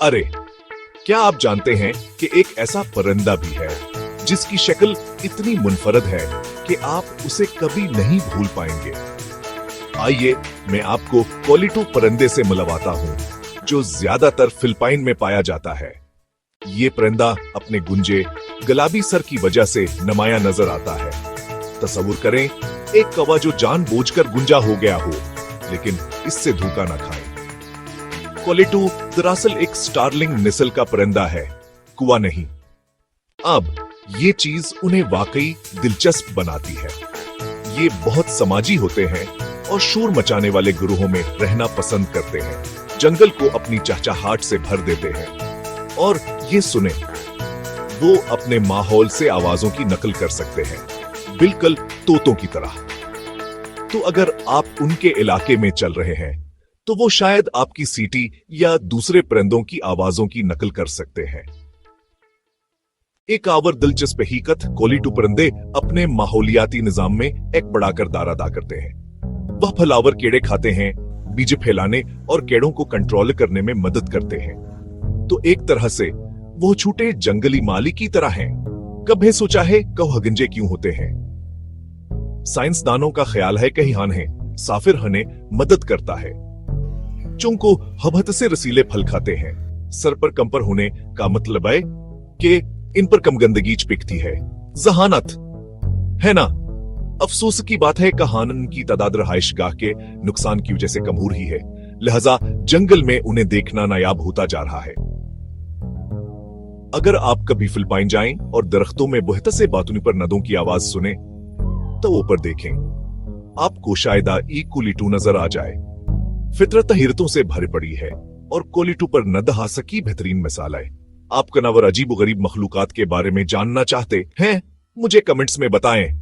अरे, क्या आप जानते हैं कि एक ऐसा परिंदा भी है जिसकी शक्ल इतनी मुनफरद है कि आप उसे कभी नहीं भूल पाएंगे। आइए मैं आपको कोलिटो परिंदे से मिलवाता हूँ, जो ज्यादातर फिलिपाइन में पाया जाता है। ये परिंदा अपने गुंजे गुलाबी सर की वजह से नुमाया नजर आता है। तस्वीर करें एक कौवा जो जानबूझकर गुंजा हो गया हो, लेकिन इससे धोखा न खाए। कोलिटो दरअसल एक स्टार्लिंग नस्ल का परिंदा है, कुआ नहीं। अब ये चीज उन्हें वाकई दिलचस्प बनाती है। ये बहुत समाजी होते हैं और शोर मचाने वाले गिरोहों में रहना पसंद करते हैं। जंगल को अपनी चहचहाहट से भर देते हैं। और ये सुने, वो अपने माहौल से आवाजों की नकल कर सकते हैं, बिल्कुल तोतों की तरह। तो अगर आप उनके इलाके में चल रहे हैं तो वो शायद आपकी सीटी या दूसरे परिंदों की आवाजों की नकल कर सकते हैं। एक और दिलचस्प हकीकत, कोलिटो परिंदे अपने माहौलियाती निजाम में एक बड़ा किरदार अदा करते हैं। वह फलावर कीड़े खाते हैं, बीज फैलाने और कीड़ों को कंट्रोल करने में मदद करते हैं। तो एक तरह से वो छोटे जंगली माली की तरह हैं। कभी सोचा है कौहगंजे क्यों होते हैं? साइंसदानों का ख्याल है कि हान है साफिर हने मदद करता है। चूंकि हबहत से रसीले फल खाते हैं, सर पर कंपर होने का मतलब है कि इन पर कम गंदगी चिपकती है। जहानत है ना। अफसोस की बात है कहानन की तादाद रहाइश गाह के नुकसान की वजह से कम हो रही है, लिहाजा जंगल में उन्हें देखना नायाब होता जा रहा है। अगर आप कभी फिलिपाइन जाएं और दरख्तों में बहुत से बातुनी पर नदों की आवाज सुने तो ऊपर देखें, आपको शायद कोलिटो नजर आ जाए। फितरत हिरतों से भरी पड़ी है और कोलिटो पर नद हासा की बेहतरीन मिसाल है। आप कनावर अजीब गरीब मखलूकात के बारे में जानना चाहते हैं? मुझे कमेंट्स में बताएं।